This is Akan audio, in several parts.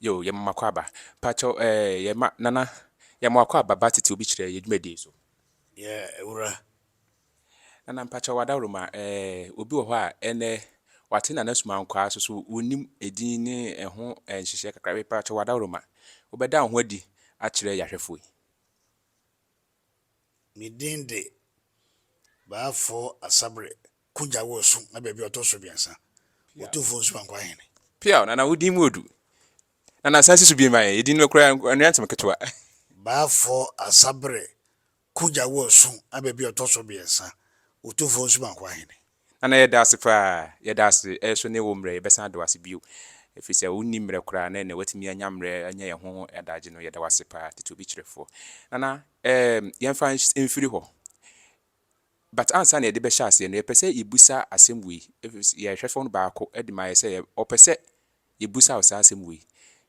Yo, ye makwaba. Pacho ye ma nana ye makwaba batiti obi kire ye dwumadi so. Yeah, ura. Nana pacho wadawroma obi wo ho a ene wate na Sumankwaa so wonim edin ne ho nhyehyɛ kakra be pacho wadawroma. Obeda ho adi a kire yahwefo yi. Midinde baafo asabre kuja wosu na bebi otoso biansa. Otumfuo Sumankwaa Hene. Pia nana wodi mu odu. Nana sansi so bi ma edin no kra anuantem ketwa. Baafo asabre kuja wosu na bebi otoso biansa. Otumfuo Sumankwaa Hene. Nana ye dase fa ye dase so ne wo mre ye besa do ase bio. Efisɛ wonni mmerɛ koraa na ɛna watumi anya mmerɛ anya yɛn ho adagye no yɛda wase paa tete obi kyerɛfoɔ nana yɛmfa mfiri hɔ but ansa na yɛde bɛhyɛ aseɛ no yɛpɛ sɛ yɛbusa asɛm wei yɛhwɛfo no baako de ma yɛ sɛ ɔpɛ sɛ yɛbusa wo saa asɛm wei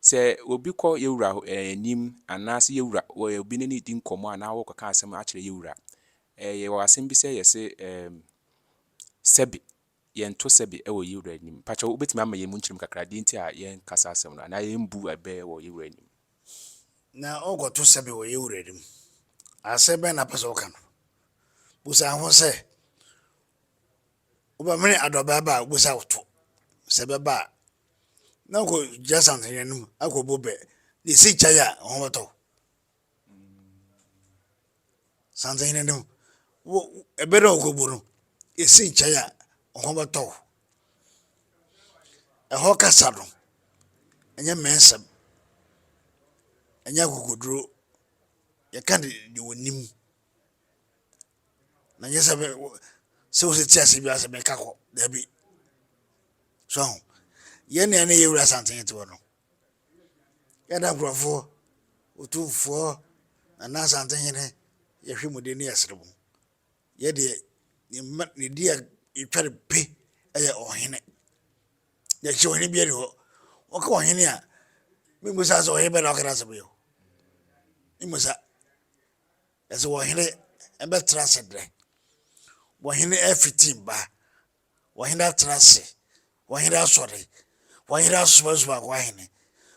sɛ obi kɔ yɛwura anim anaasɛ yɛwura obi ne di nkɔmmɔ anaa wɔkɔka asɛm akyerɛ yɛwura yɛwɔ asɛm bi sɛ yɛse sɛbi yɛnto sɛbi ɛwɔ yɛwura anim pacha wobɛtumi ama yɛn mu nkyerɛm kakra di nti a yɛn kasa asɛm no anaa yɛmbu ɛbɛ wɔ yɛwura anim Na ogoto sɛbi wɔ yɛwura anim. Asɛbɛ na pɛsɛ ɔka no. Busa ho sɛ wobɛmene adɔbaba busa woto. Sɛbɛba na ko jasan yenum akobobe ni si chaya ho woto. Sanze yenum wo ebere okoburu esi chaya ho woto. Ɛhɔ kasa no enye mensem enya kokoduro ye kan de wonim na nyesa be so se tia se bi ase be kako da bi so ye ne ne yewura santen to no ya da grofo Otumfuo na santen Hene ye hwe mude ne yesrebo ye de ne dia itware pe eye ohene ye chi ohene bi re ho o ka ohene a me musa so ohene be na o kana se bo yo imusa ese ohene e be trasedre ohene everything ba ohene trase ohene asore ohene asuba kwa Hene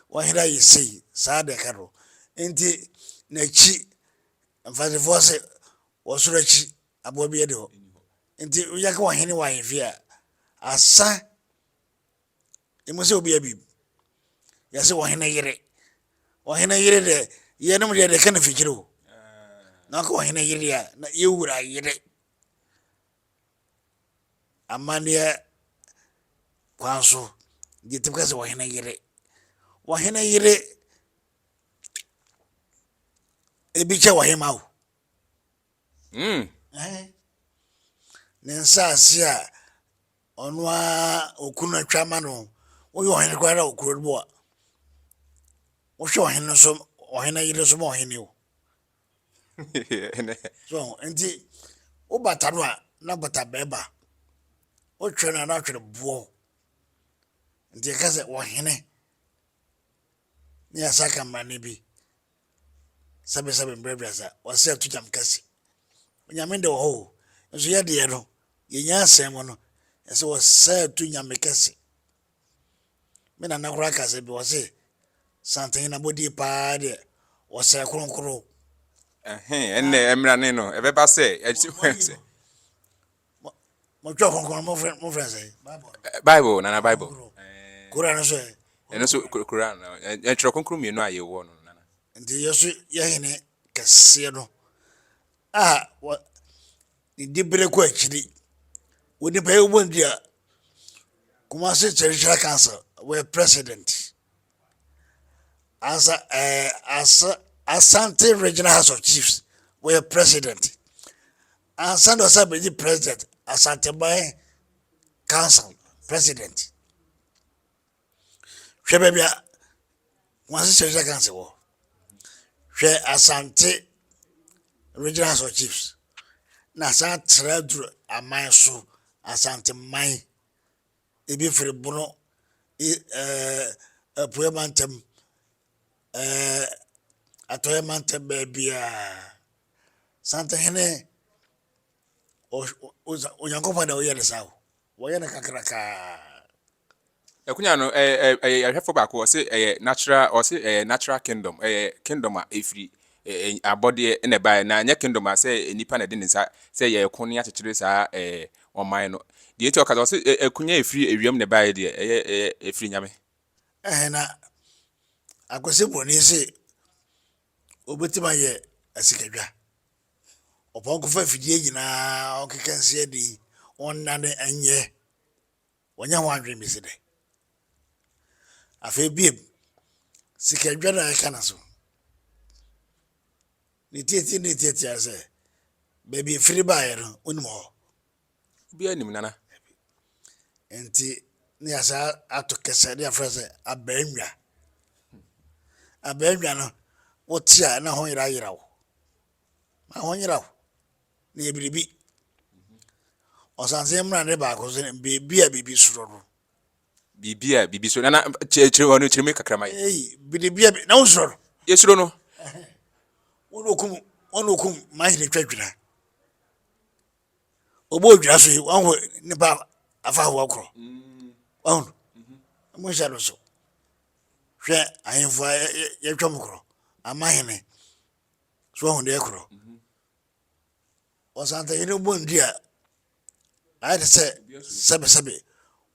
ohene yesi sa de karo enti na chi mfaze force osura chi abo bi de ho enti uya ka ohene wa yefi a asa imusa obi abi yase ohene yere de yenum de kana fikiro na ka ohene yere a na yewura yere amania kwanso gitimka se ohene yere ebiche wahema o nensa asia onwa okunu atwama no oyo ohene kwara okuru bo a wo hwe ohene so ohene yere so mo ohene o so enti o bata no a na bata beba o twe na twe bo enti ka se ohene ni asaka mane bi sabe mbrebrasa wase atujam kasi onyamende wo ho nso ye de no ye nya asem no ese wase atunyam kasi me na nakura kase bi wase santen na bodi pa de wase kronkro enne emrane no ebeba se mo twa kronkro mo friend say bible nana bible Quran so eno so Quran e tro konkro mienu a ye wo no nana ndi yeso ye Hene kase no ni dibre ko akiri woni pa yo bondia kuma se Territorial Council we president Asante Regional House of Chiefs we president Asante Osabeji president Asante Bay Council president hwe bia kuma se Territorial Council wo hwe Asante Regional House of Chiefs na sa tradu amanso Asante man ebi fere bono apoemantem atoemantem bia Santa Hene o yankopa da oyere sawo woyere kakraka Ekunya no ahwefo ba ko say natural kingdom kingdom a efiri abode na ba na nya kingdom a say nipa na de nsa say ye ko ne akekere sa oman no de eti okaza say ekunya efiri ewiam na ba de efiri nyame Na akwese boni se obetima ye asikadwa opon ko fa fidie nyina okekanse adi onnane anye wonya ho adwen bi se de afa biem sikadwa na kana so ni tieti ase baby free buyer unmo bi anim nana enti ni asa atokese dia frase abenwa no wotia na ho yira wo ma ho yira wo na ebiribi osanse mra ne ba ko so bibi suro no bibi so nana chere wono chere me kakra mai biribi na usuro yesuro no wonokum ma hire twadwira obo dwira so won ne ba afa ho akro won mo shalo so hwe ahemfo ye twam kro ama hene so ho de kro osanta hire bondia I say sebe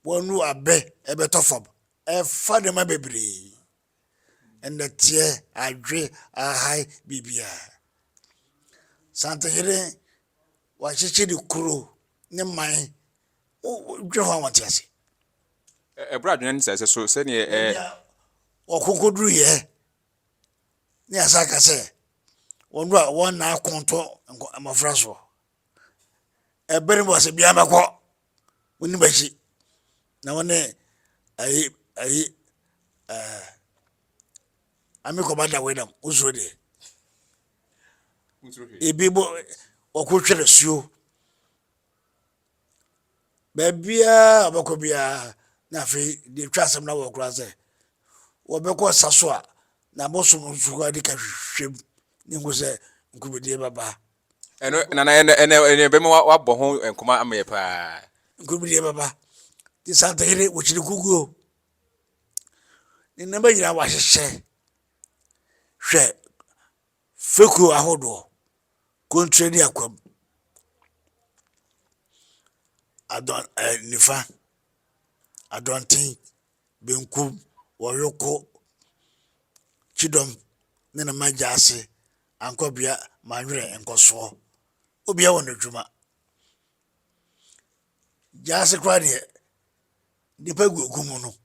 wonu abe ebetofom e fa de ma bebre and the tie adwe ahai bibia santa hire wa chichi di kuro ne man dwe ho wantiase brad nan say so say ne okokoduru ye ne asaka say wonu a won na akonto amafra so ebere bo se bia makọ woni bachi na wone ayi amiko bada wedam uzuro de ebibo okotwere suo babia abakobia na fe de twasem na wokura se wobekọ saso a na boso nsuga de ka hwehwem ni ngose nkubedie baba eno nana be mo wabọ ho enkoma amaye pa nkubedie baba ti santa hire wochiri kuguo ni namba yira wa hwehwe hwe feko ahodo kontredi akwam adon nifa adontin benkum woyoko chidom ne na majase ankobia manwere enkoso obia wona dwuma jase kwa de dipa gugumu no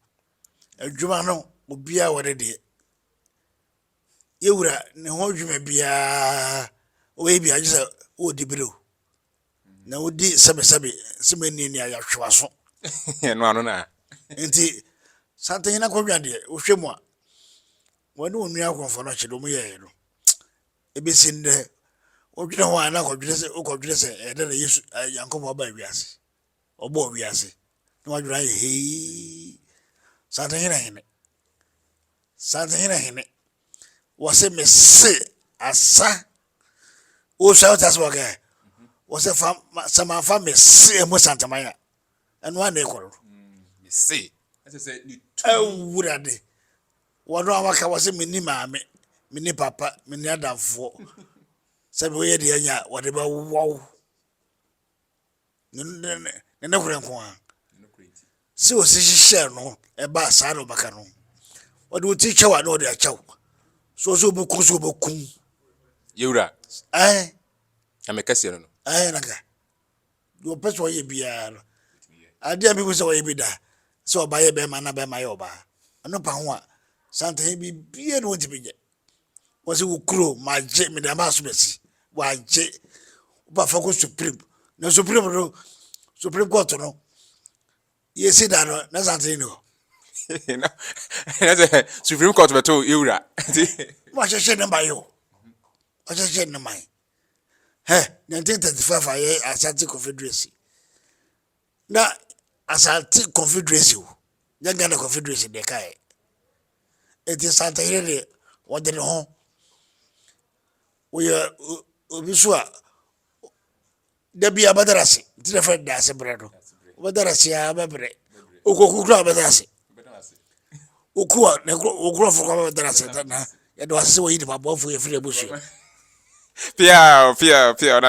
adwuma no obia wore de yewura ne ho dwuma bia o bia agisa o dibiro na odi sebe semeni ni ayahwaso eno ano na enti santa hina kodwa de ohwemu a woni onu akonfo no chedo mu ye no ebesi nde odwene ho ana kodwene se ede na yesu yankomo ba wiase obo wiase no wadwene he santa hina wase mese asa o shout as wage wase sama fa mese mo santa maya eno ana ekoro mese say ni wurade wono amaka wase mini maame mini papa mini adafo sabe we de anya wode ba wow ne kure nko a si o si hihye no e ba sa no baka no wode o ti chewa no de achew so bokum yewura amekase no naga do peso ye bia no ade ami go se we bi da so oba ye be ma na be ma ye oba ano pa ho a santa he bi bia no ti bije wose ukuro maje me da ma so besi waje ba foko supreme na supreme court no yesi da no na santa no na say supreme court beto yewura wa sheshe number yo wa sheshe number 1935 aye Asante Confederacy na Asante Confederacy nyanga na Confederacy de kai eti santa hire wode ne ho we obisua da bia badarase ti da fa da se bredo badarase ya babre okokukura badarase Ukua ukura for kwa dara na ya do ase wo yi de babofo ye free busu. Pia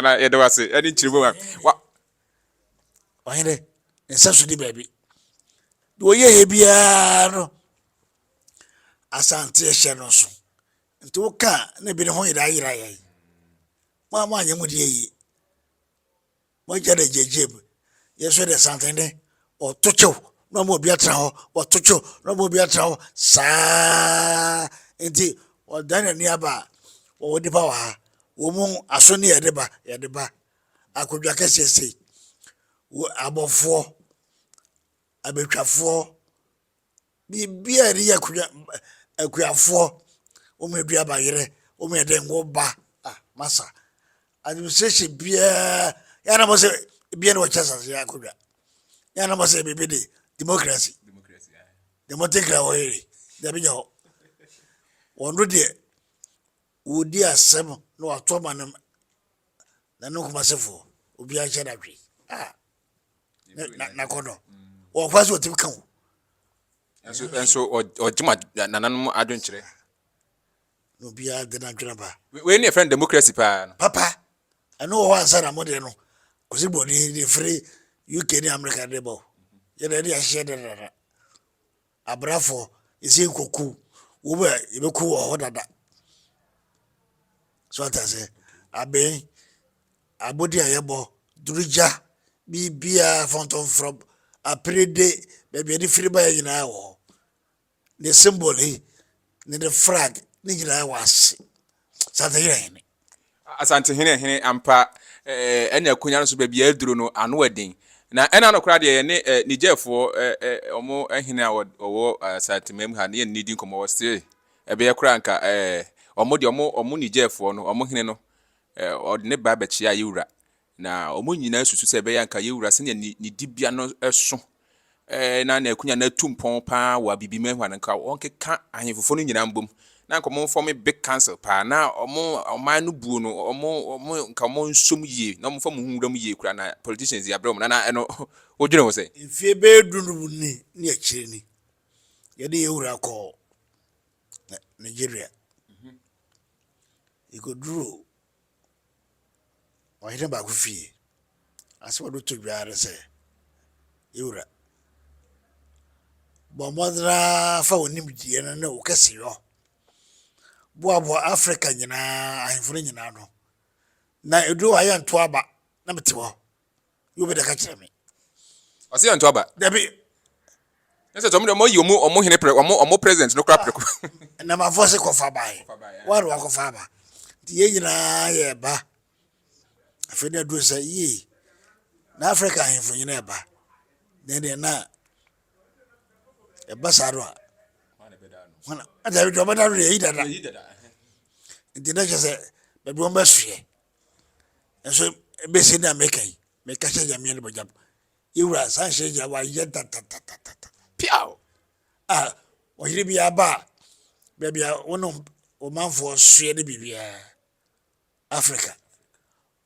na ye do ase eni chiribo wa Ohene nsa so di baby. Do ye bia no asante ehye no so. Nti wo ka na bi ne ho yira yira ye. Ma anyemu de yi. Mo jere jejeb. Yeso de santende o tocho no mo bia tra ho o tocho no mo bia tra ho sa enti o dan ni aba o di pa wa wo mu aso ne ye de ba akodwa kase sei wo abofo abetwafo bi bia ri akodwa akuafo o me dua ba yere o me de ngo ba masa administration bia ya na mo se bia no chasa ya akodwa ya na mo se bebe de democracy democracy o yere da bi jo wono de wodi asem no atoma na no kuma sefo obi a cheda dwe na kono o kwaso otim kan enso o jima nananum adwenkyere no bia de na dwena ba we ne friend democracy pa no papa ano ho ansa na mo de no kosi boni de free UK ni America de bo ye de ya share de abrafo isi koku wo ba e be ku ho dada so ta se abe abodi ayebo duruja bibia fonton from aprede be be free ba yina wo the symbol ni the flag ni yina was sata yene asante hene ampa enya kunya no so bia aduro no ano adin na ena no kra de ye ne Nigerfo omo hene a owo satemem ha ne nidi nkomo wo still ebe ye kra nka omo de omo Nigerfo no omo hene no odne ba ba chia yewura na omo nyina susu se be yanka yewura se ne dibia no eso na akunya na tumpon pa wa bibime hwa nka wonkeka ahemfofo no nyina mbom na nkomo form big council pa na oman no buo no omo nka omo nsom yie na omo fam hunwuram yie kura na politicians ya brem na eno odwene wo se ifie be dunu ni akire ni ye de yewura ko Nigeria ikoduro o hire ba ku fie aso do to biare se yewura bo modra fa onim die na o kase yo bo Africa nyina ahemfo nyina no na edu aye nto aba na mete ho yo be da ka kire me o se nto aba dabi nse to mo yi omo hene omo president no kra preko na ma force ko fa bai waru ko fa ba ti ye nyina ye ba afi na do say yi na Africa ahemfo nyina ba na e ba saro a wana ada bi do ye yi dada ndi na jese be bi won ba hwe enso be se na mekai me ka che jamia le bojam yewura san she ja wa ye ta piao o hiri bi aba be bia wono o manfo hwe de bibia Africa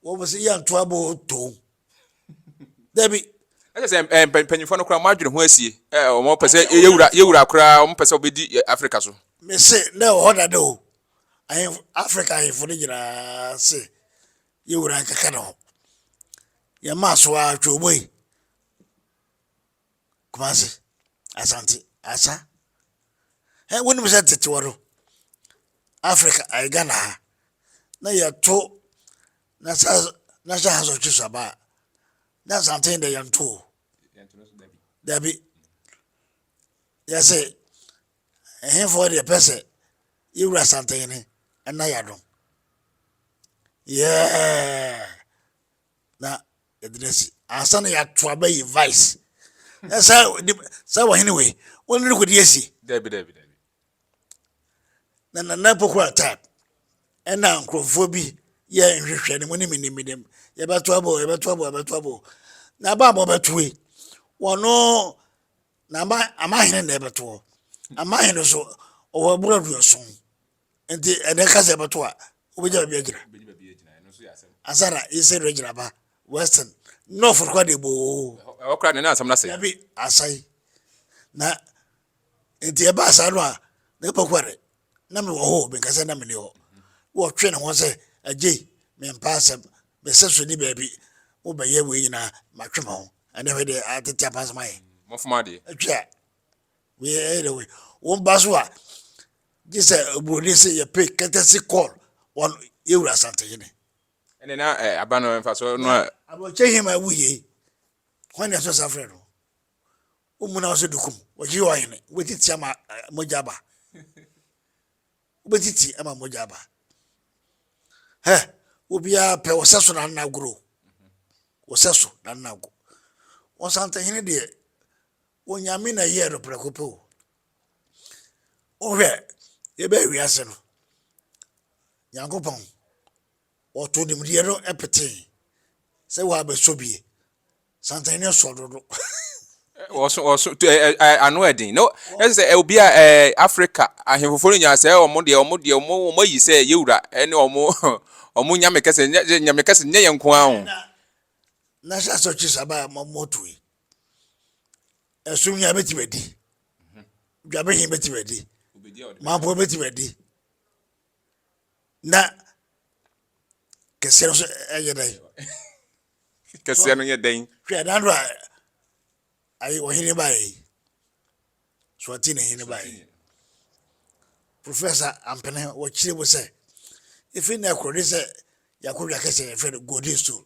wo mo se ya nto abo to dabi ese penyifo no kra mo adwene ho asie omo pese yewura kra omo pese obedi Africa so me se na o da do Africa ahemfo no nyina se yewura nkaka no ya maso a twoboi kumase asante asa woni me se tete woro Africa ay Ghana na ya to na sha haso chusa ba na something that you to dabi ya say for the person you were something and na ya don yeah na edresi asana ya to abayi vice sa anyway won ri ko di esi dabi na pokura tap ena nkrofo bi ye nhwehwe ne moni minimidem ye beto abo na ba bo betwe wono na amahene na beto amahene so o buradu so enti ene ka se beto a obeja bi agira asara ise regira ba western north kwa de bo okra ne na asam na se ya bi asai na nti eba sa no a na pokware na me wo ho me kase na me ni ho wo twe ne ho se agye me mpa asem me seso ni baabi wo ba ye we nyina ma twe ho ana we de atete apas mai Mofuma de. atwa we anyway wo ba so a gise obroni se ye pay courtesy call on ewura sante Hene Ene na abano mfa so no abo che hima wuye when so safre no umuna so dukum wo ji wa Hene wetiti ama mojaba wetiti ama mojaba he obia pe wo seso na na gro wo seso na na go wo sante Hene de onyame na ye ro prekopo o hwe ye ba wiase no yankopon o to nim de no epete se wa ba sobie sante Hene so dodo also anu edin no say obi a Africa ahemfofo nya say omo yi say yewura ene omo nyame kese nye yenko ahun na sha so chi saba moto yi esum nya beti bedi dwa be hin beti bedi ma po beti bedi na kese so eye dai kese no ye den hwe dan do ai o Hene bai so ati ne Hene bai professor ampene wo chire bo say if in na kro say yakodwa kese fe golden stool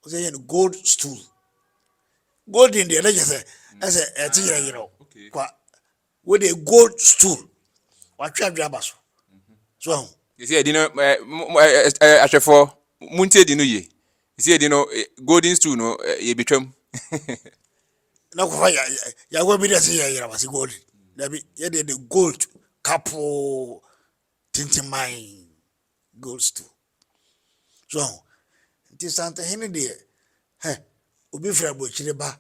o say gold stool gold in the say as a tira yiro kwa with a gold stool wa twa dwa so so you see edino ahwefo muntie di no ye you see edino golden stool no ye betwam na ko ya go bi dey say yira was gold na bi ye dey the gold capo tintimine gold stool so nti sante Hene de he obi fra bo chire ba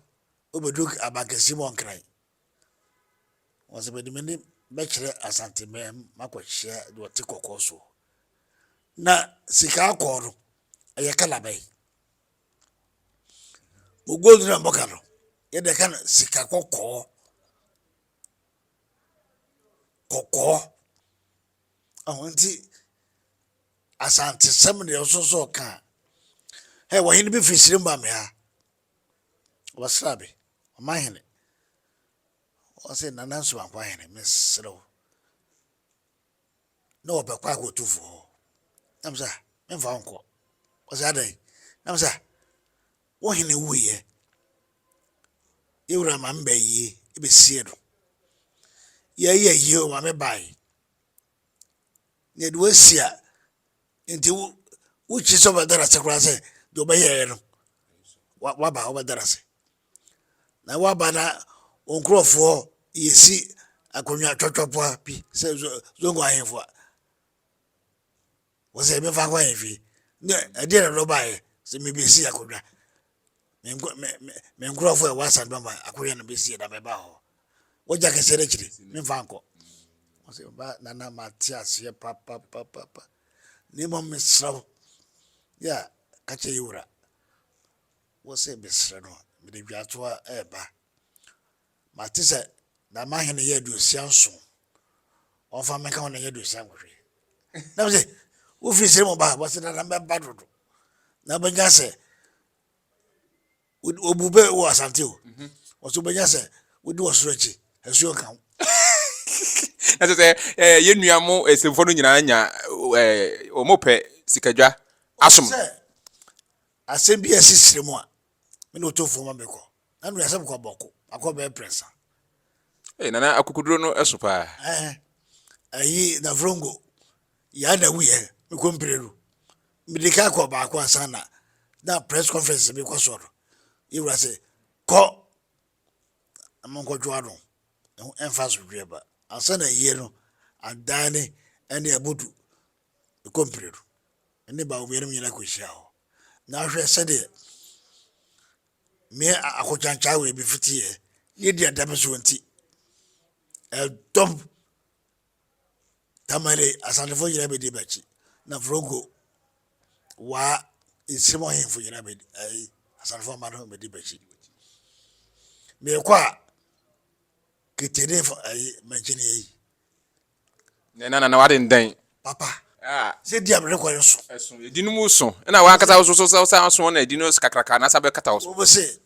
obeduk abakasi mo nkran wose be de meni be chire asante me makohye de wote kokoso na sika akoro eye kala bai o gold na mbokano ye de kan sika kokko ahonti asante sem de so ka he wo Hene bi fisiri mba me ha wasrabe o ma Hene o se nana Sumankwaa Hene mesro no be kwa ko Otumfuo namsa me fa onko o se adai namsa wo Hene wuye ewura ma mba yi ebe sie do ye o ma me bai ne do sia nti wo chi so badara se kura se do be ye no wa ba wo badara se na wa ba na onkrofo yesi akonwa twotwopo bi se zongo ahemfo wo se be fa kwa enfi ne ade na lo bae se me be si akonwa me nkrofo e wasan ba akoye na be si da be ba ho wo ja kese re chiri me fa nko wo se ba na Matias ye papa ni mo mesraw ya kache yura wo se be sra no me de dwato a eba matise na ma Hene ye du sianso ofa me ka wona ye du sian kwhwe na se wo fi se mo ba wo se na me ba dodo na banya se obube wo asante o wo so banya se wo di wo sorochi esuo kan na say ye nuamo esemfo no nyina nya omope sikadwa asom asem bi asisire mu a me no Otumfuo ma me ko na no asem ko boko akobe pressa nana akukuduro no esopa ayi na vrongo ya na wuye me ko mpreru me de ka ko ba ko asana na press conference me ko soro ewura se ko amonko dwado emphasize dweba asana ye no adane ene abudu me ko mpreru ene ba obi ene nyina ko hia ho na hwe se de me akochancha we bi fitie ye dia dabeso nti dom tamale asanfo yira be de bachi na vrogo wa isimo hemfo yira be asanfo ma no be de bachi me kwa kitene for mention na wade ndan papa ah say dia bre kwa so eso edinu mu so na wa kata so na edinu kakraka na sabe kata so wo say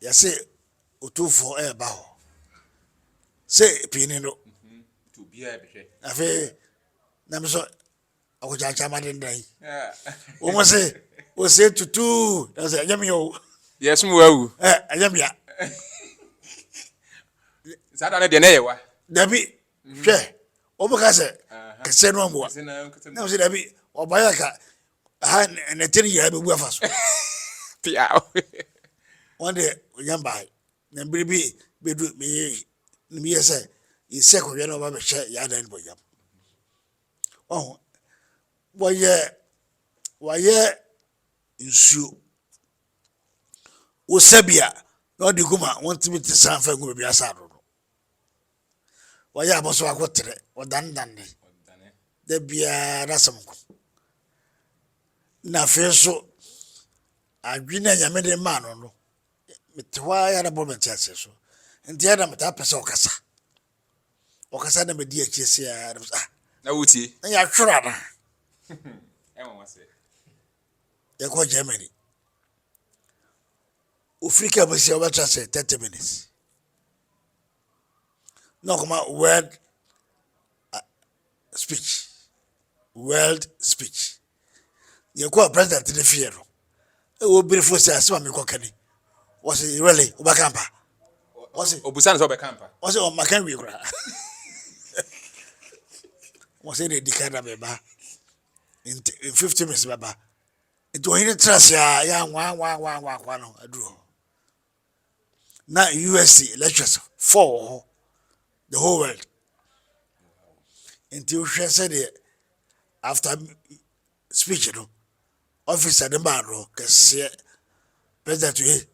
ya say Otumfuo ba ho say pini no to bia behwe afi na me so akojancha ma den dan ah wo say tutu na say anyam yo yes mu wawu anyam ya sada na de na yewa dabi hwe obuka say kese no ambo na say dabi obaya ka ha na tiri ya be bu afa so pia one day nyamba na biribi bedu me yesa ise ko yeno ba be hye ya dan boyam oh waye nsuo osabia na odi kuma won timi ti sanfa gu bia sa do waye aboso akotere odan ne da bia rasam ko na feso adwina nyame de ma no metwa ya na bo ase so nti ya na meta pesa okasa na medi akiesie ya na wuti na ya twura na wase ya ko Germany Africa be se obatra say 30 minutes no kuma world speech ye ko president de fiero e wo brefo say asema me ko kani was really obakampa was obusan so be kampa was o makan wi kura was the dikada beba in 50 minutes baba it was in trust ya wa kwa no aduro na USC lectures for the whole world until she said after speech no officer the man ro kese president we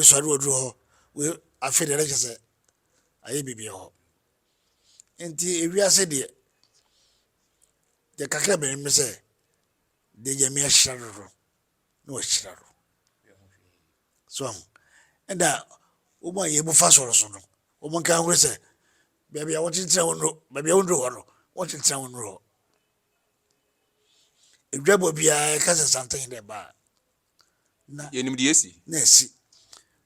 so we after the lecture ayi bibi ho enti ewia se de kakra be me se de jami ashiraro no ashiraro so and ụmụ anyị ebufa sọrọ so no ụmụ nka hwere se bịa ya wọchịntịra wọnro bịa wọnro họrọ wọchịntịra wọnro edwabo bịa kasa santan de ba na yenim de esi na esi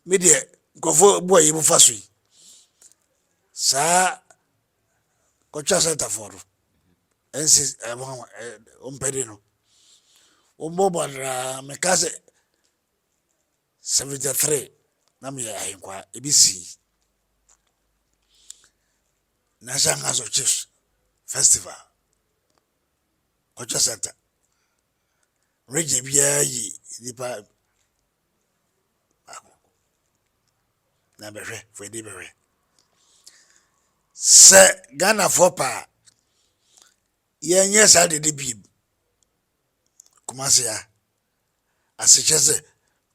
media nkofo bo anyị ebufa so yi saa kọcha center for ensi ompede no ụmụ gbara mekase 73 na me ahinkwa ebisi National House of Chiefs Festival Culture Center Reggie bia yi nipa na behwe for di behwe se Ghana for pa yenye sa de bi Kumasi ya asicheze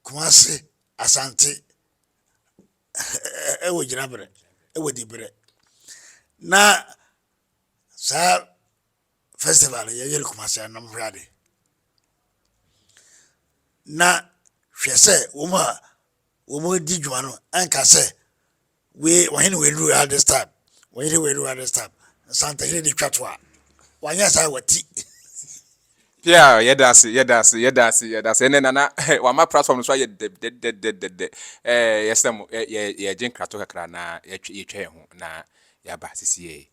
Kumasi Asante ewo jinabre ewo dibre na sa festival ye yel Kumasi na mhwade na hwese wo di djuma no anka se we when we do at this time when we do at this time Santa Hene di twatwa wanya sa wati Pia yedasi ene na wa ma platform so ye de yesem ye jin krato kakra na ye twa ho na ya ba sisi